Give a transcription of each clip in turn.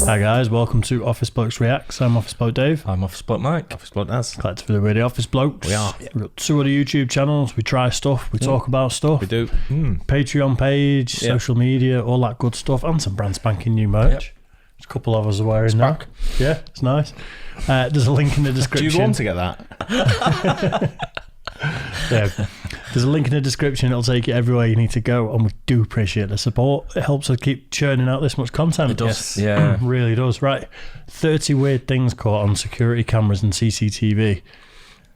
Hi guys, welcome to Office Blokes Reacts. I'm Office Bloke Dave. I'm Office Bloke Mike. Office Bloke Naz. Collectively we're the Office Blokes. We are. We've got 2 other YouTube channels. We try stuff, we talk about stuff. We do. Patreon page, social media, all that good stuff, and some brand spanking new merch. There's a couple of us are wearing now. Yeah, it's nice. There's a link in the description. Do you want to get that? Yeah. There's a link in the description. It'll take you everywhere you need to go, and we do appreciate the support. It helps us keep churning out this much content. It does. Yeah. It really does. Right. 30 weird things caught on security cameras and CCTV.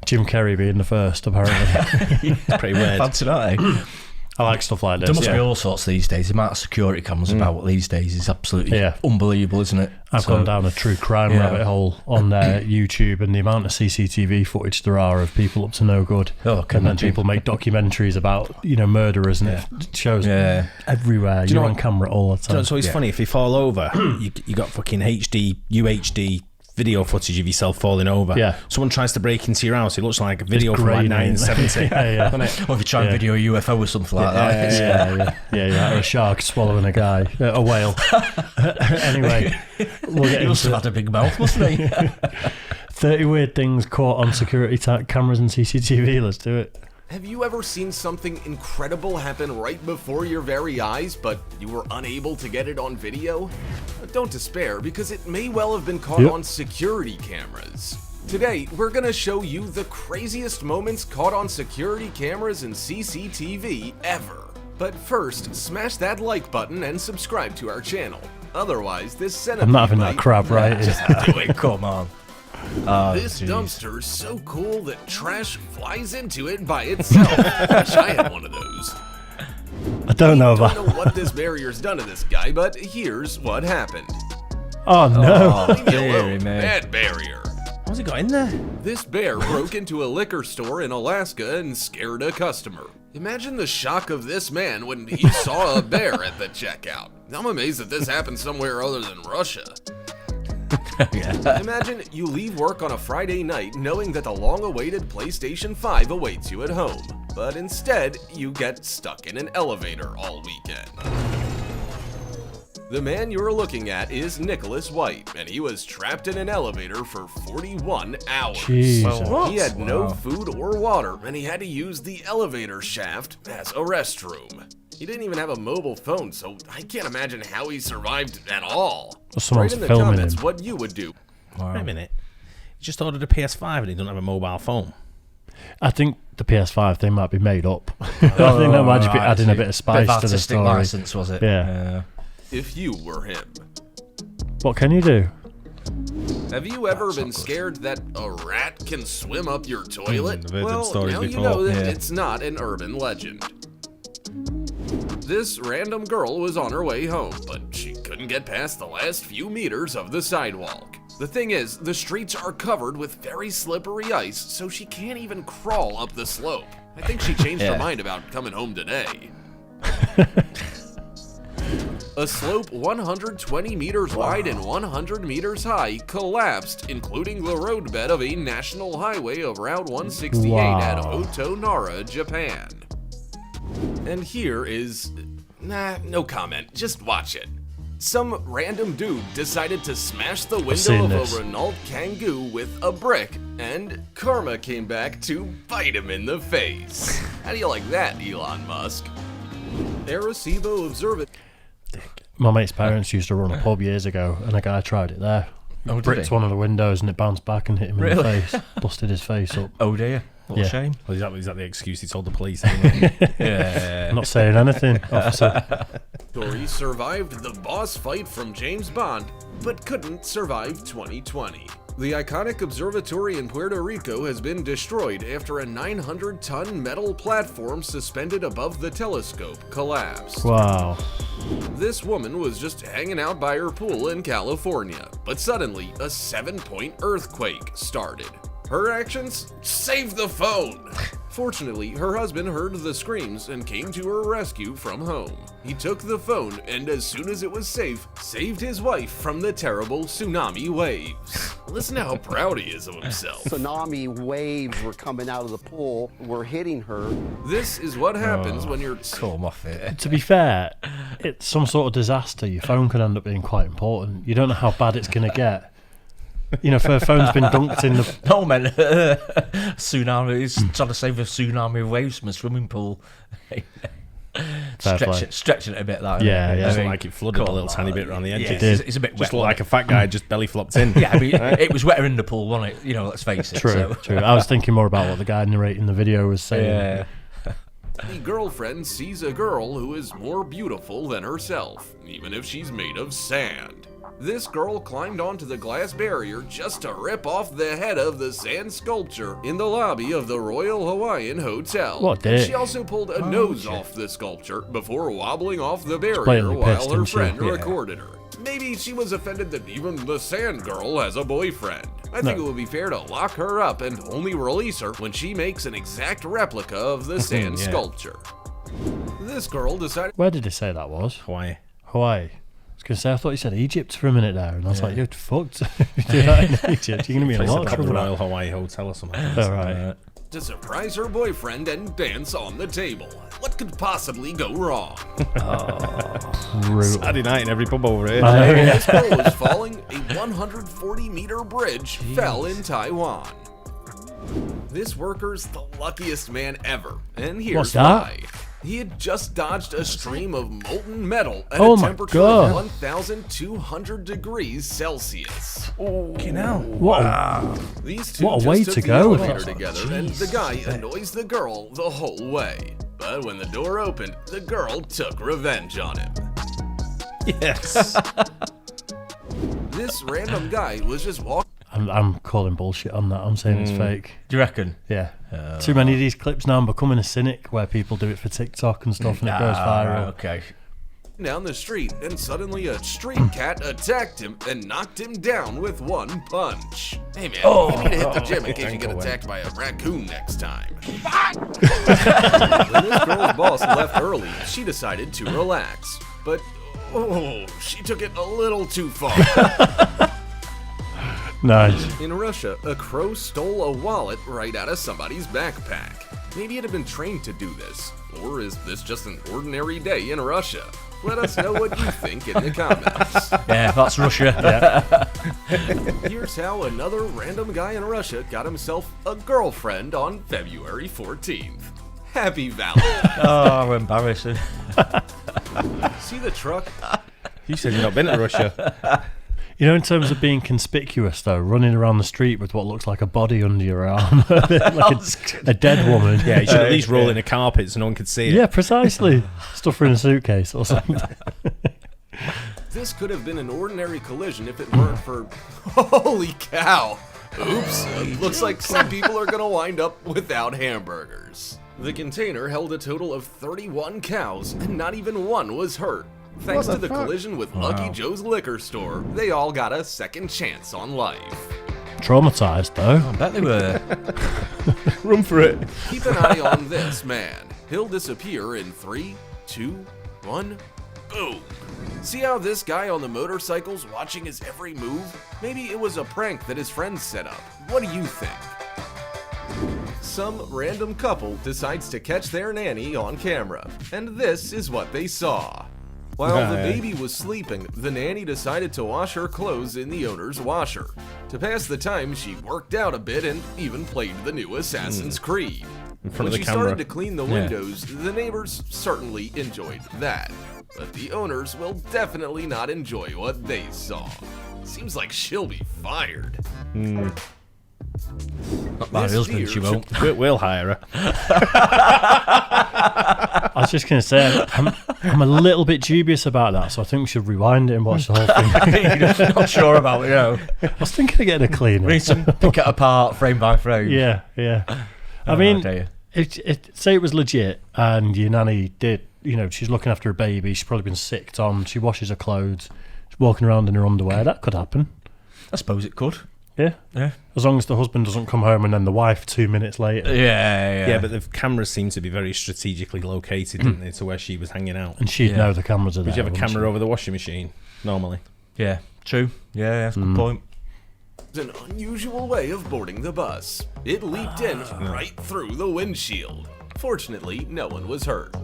Jim Carrey being the first, apparently. It's pretty weird. Fancy that, eh? I like stuff like this. There must be all sorts these days. The amount of security cameras about these days is absolutely unbelievable, isn't it? I've gone down a true crime rabbit hole on YouTube, and the amount of CCTV footage there are of people up to no good. Oh, and then people make documentaries about, murderers, and it shows everywhere. You're on camera all the time. It's always funny if you fall over, you got fucking UHD video footage of yourself falling over. Yeah. Someone tries to break into your house, it looks like a video from like 1970. Doesn't it? Or if you try and video a UFO or something like that. Yeah, or a shark swallowing a guy, a whale. Anyway, we'll get he must have had a big mouth, mustn't he? 30 weird things caught on security cameras and CCTV. Let's do it. Have you ever seen something incredible happen right before your very eyes, but you were unable to get it on video? Don't despair, because it may well have been caught on security cameras. Today, we're gonna show you the craziest moments caught on security cameras and CCTV ever. But first, smash that like button and subscribe to our channel. Otherwise, this centipede I'm not having that crap, right? Just do it. Come on. This dumpster's so cool that trash flies into it by itself. I wish I had one of those. I don't know about. I don't know what this barrier's done to this guy, but here's what happened. Oh no! Leave me alone, bad barrier. What's he got in there? This bear broke into a liquor store in Alaska and scared a customer. Imagine the shock of this man when he saw a bear at the checkout. I'm amazed that this happened somewhere other than Russia. Imagine you leave work on a Friday night knowing that the long-awaited PlayStation 5 awaits you at home, but instead you get stuck in an elevator all weekend. The man you're looking at is Nicholas White, and he was trapped in an elevator for 41 hours. Jesus. He had no food or water, and he had to use the elevator shaft as a restroom. He didn't even have a mobile phone, so I can't imagine how he survived at all. Someone's Write in the filming comments him. what you would do. Wait a minute. He just ordered a PS5 and he doesn't have a mobile phone. I think the PS5 thing might be made up. I think that might just be adding a bit of spice to the story. License, was it? Yeah. If you were him. What can you do? Have you ever been scared that a rat can swim up your toilet? I've heard them Well, stories now you before. know that it's not an urban legend. This random girl was on her way home, but she couldn't get past the last few meters of the sidewalk. The thing is, the streets are covered with very slippery ice, so she can't even crawl up the slope. I think she changed her mind about coming home today. A slope 120 meters wide and 100 meters high collapsed, including the roadbed of a national highway of Route 168 at Otonara, Japan. And here is... no comment. Just watch it. Some random dude decided to smash the window of a Renault Kangoo with a brick, and karma came back to bite him in the face. How do you like that, Elon Musk? Arecibo Observatory. My mate's parents used to run a pub years ago, and a guy tried it there. Oh, bricked one of the windows, and it bounced back and hit him in the face. Busted his face up. Oh dear. What a shame. Well, is that the excuse he told the police? Yeah. I'm not saying anything, officer. Story survived the boss fight from James Bond, but couldn't survive 2020. The iconic observatory in Puerto Rico has been destroyed after a 900-ton metal platform suspended above the telescope collapsed. Wow. This woman was just hanging out by her pool in California, but suddenly a 7-point earthquake started. Her actions? Save the phone! Fortunately, her husband heard the screams and came to her rescue from home. He took the phone and as soon as it was safe, saved his wife from the terrible tsunami waves. Listen to how proud he is of himself. Tsunami waves were coming out of the pool, were hitting her. This is what happens when you're... Come off it. To be fair, it's some sort of disaster. Your phone could end up being quite important. You don't know how bad it's going to get. You know, if her phone's been dunked in the... No, man. Tsunami. He's trying to save a tsunami waves from a swimming pool. Stretching it a bit, that. Yeah, yeah. It looked like it flooded a little tiny bit around the edge. Yeah, It did. It's a bit wet. Just looked like a fat guy just belly flopped in. Yeah, I mean, it was wetter in the pool, wasn't it? You know, let's face it. True, So. true. I was thinking more about what the guy narrating the video was saying. Yeah. The girlfriend sees a girl who is more beautiful than herself, even if she's made of sand. This girl climbed onto the glass barrier just to rip off the head of the sand sculpture in the lobby of the Royal Hawaiian Hotel. What dick? She also pulled a nose off the sculpture before wobbling off the barrier blatantly while pissed, her isn't she? friend Yeah. recorded her. Maybe she was offended that even the sand girl has a boyfriend. I think it would be fair to lock her up and only release her when she makes an exact replica of the sand sculpture. This girl decided... Where did he say that was? Hawaii. Hawaii. I was going to say, I thought you said Egypt for a minute there, and I was like, you're fucked. If you do that in Egypt, you're going to be in a lot of The trouble. Royal Hawaii Hotel or something. All right. to surprise her boyfriend and dance on the table. What could possibly go wrong? Brutal. Saturday night in every pub over here. This girl was falling. A 140-meter bridge fell in Taiwan. This worker's the luckiest man ever, and here's What's that? why. He had just dodged a stream of molten metal at Oh a my temperature God. of 1,200 degrees Celsius. What? These two What a just way took to the go. elevator together, and the guy annoys the girl the whole way. But when the door opened, the girl took revenge on him. Yes. This random guy was just walking. I'm calling bullshit on that. I'm saying it's fake. Do you reckon? Yeah. Too many of these clips now. I'm becoming a cynic where people do it for TikTok and stuff and it goes viral. Okay. Down the street, and suddenly a street cat attacked him and knocked him down with one punch. Hey man, you need to hit the gym in case you get attacked by a raccoon next time. When this girl's boss left early, she decided to relax. But, she took it a little too far. Nice. In Russia, a crow stole a wallet right out of somebody's backpack. Maybe it had been trained to do this. Or is this just an ordinary day in Russia? Let us know what you think in the comments. Yeah, that's Russia. Here's how another random guy in Russia got himself a girlfriend on February 14th. Happy Valentine's. Oh, embarrassing. See the truck? You said you've not been to Russia. You know, in terms of being conspicuous, though, running around the street with what looks like a body under your arm, like a dead woman. Yeah, you should at least roll in a carpet so no one could see it. Yeah, precisely. Stuff her in a suitcase or something. This could have been an ordinary collision if it weren't for... Holy cow! Oops, looks like some people are gonna wind up without hamburgers. The container held a total of 31 cows, and not even one was hurt. Thanks to the collision with Lucky Joe's liquor store, they all got a second chance on life. Traumatized, though. I bet they were. Run for it. Keep an eye on this man. He'll disappear in 3, 2, 1, boom. See how this guy on the motorcycle's watching his every move? Maybe it was a prank that his friends set up. What do you think? Some random couple decides to catch their nanny on camera, and this is what they saw. While the baby was sleeping, the nanny decided to wash her clothes in the owner's washer. To pass the time, she worked out a bit and even played the new Assassin's Creed. In front When of the she camera. started to clean the windows, the neighbors certainly enjoyed that. But the owners will definitely not enjoy what they saw. Seems like she'll be fired. Not my This husband, deer she won't. We'll hire her. I was just going to say, I'm a little bit dubious about that, so I think we should rewind it and watch the whole thing. You're not sure about it, you know. I was thinking of getting a cleaner. We need to pick it apart frame by frame. Yeah, yeah. I mean, dear. say it was legit and your nanny did, you know, she's looking after a baby, she's probably been sicked on, she washes her clothes, she's walking around in her underwear, that could happen. I suppose it could. Yeah. Yeah. As long as the husband doesn't come home and then the wife 2 minutes later. Yeah. But the cameras seem to be very strategically located, didn't they, to where she was hanging out. And she'd know the cameras are there. Would you have a wouldn't camera she? over the washing machine, normally? Yeah, true. Yeah, that's a good point. An unusual way of boarding the bus. It leaped in right through the windshield. Fortunately, no one was hurt.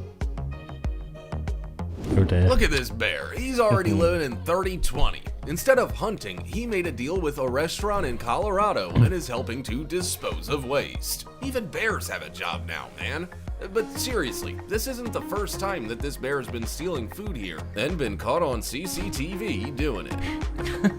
Oh dear. Look at this bear. He's already living in 3020. Instead of hunting, he made a deal with a restaurant in Colorado and is helping to dispose of waste. Even bears have a job now, man. But seriously, this isn't the first time that this bear's been stealing food here and been caught on CCTV doing it.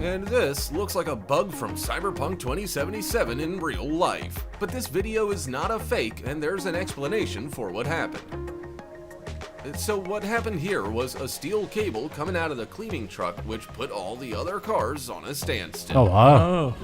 And this looks like a bug from Cyberpunk 2077 in real life. But this video is not a fake, and there's an explanation for what happened. So what happened here was a steel cable coming out of the cleaning truck, which put all the other cars on a standstill. Oh, wow.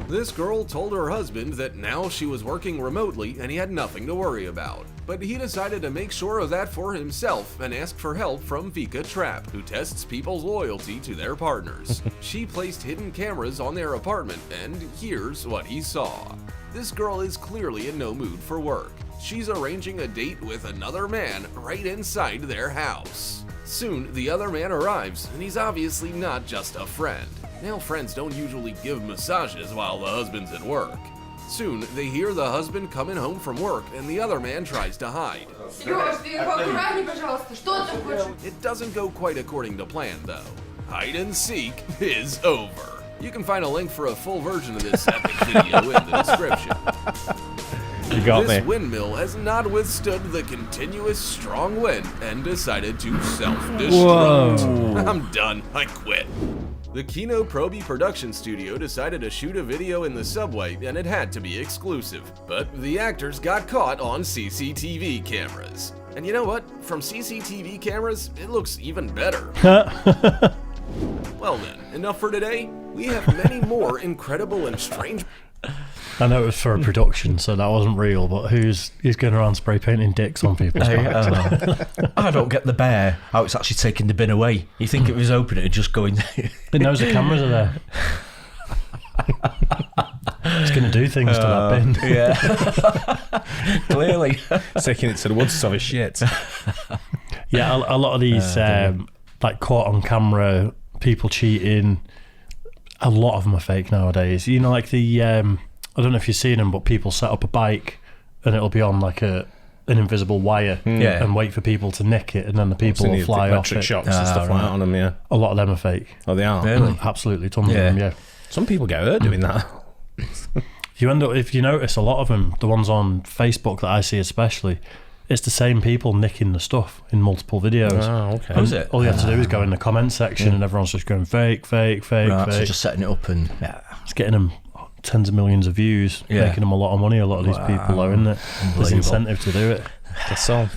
This girl told her husband that now she was working remotely and he had nothing to worry about. But he decided to make sure of that for himself and asked for help from Vika Trapp, who tests people's loyalty to their partners. She placed hidden cameras on their apartment, and here's what he saw. This girl is clearly in no mood for work. She's arranging a date with another man right inside their house. Soon, the other man arrives, and he's obviously not just a friend. Male friends don't usually give massages while the husband's at work. Soon, they hear the husband coming home from work, and the other man tries to hide. It doesn't go quite according to plan, though. Hide and seek is over. You can find a link for a full version of this epic video in the description. You got This me. windmill has not withstood the continuous strong wind and decided to self-destruct. I'm done. I quit. The Kino Proby production studio decided to shoot a video in the subway, and it had to be exclusive. But the actors got caught on CCTV cameras. And you know what? From CCTV cameras, it looks even better. Well then, enough for today. We have many more incredible and strange... I know it was for a production, so that wasn't real, but who's going around spray painting dicks on people's backs? I don't get the bear, how it's actually taking the bin away. You think if it was open, it'd just go in. It knows the cameras are there. It's going to do things to that bin. Yeah. Clearly. Taking it to the woods to have a shit. Yeah, a lot of these like caught on camera, people cheating, a lot of them are fake nowadays. You know, like the I don't know if you've seen them, but people set up a bike and it'll be on like an invisible wire and wait for people to nick it, and then the people will fly off it. Shocks and stuff like that on them. Yeah, a lot of them are fake. Oh, they are. Really? Absolutely, tons of them. Yeah. Some people get hurt doing that. You end up, if you notice, a lot of them, the ones on Facebook that I see especially, it's the same people nicking the stuff in multiple videos. Oh, okay. How is it? All you have to do is go in the comment section and everyone's just going fake, fake, fake, Right, fake. so just setting it up and... It's getting them tens of millions of views, making them a lot of money, a lot of these people, though, isn't it? There's incentive to do it. Guess so.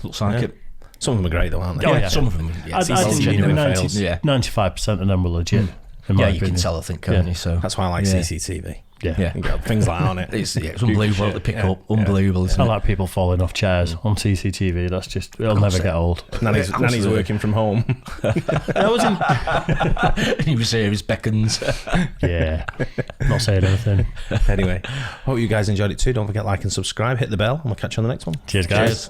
Looks like it. Some of them are great though, aren't they? Oh, yeah. Some of them. Yeah, I think genuine fails. 95% of them were legit. In my you opinion. can tell, I think, can't you? So That's why I like CCTV. Yeah. You got things like that on it. it's unbelievable to pick up. Unbelievable, isn't I it? like people falling off chairs on CCTV. That's just, it'll never get old. Nanny's working from home. I was in. And he was here, his beckons. Yeah. Not saying anything. Anyway, hope you guys enjoyed it too. Don't forget, like and subscribe, hit the bell, and we'll catch you on the next one. Cheers, guys. Cheers.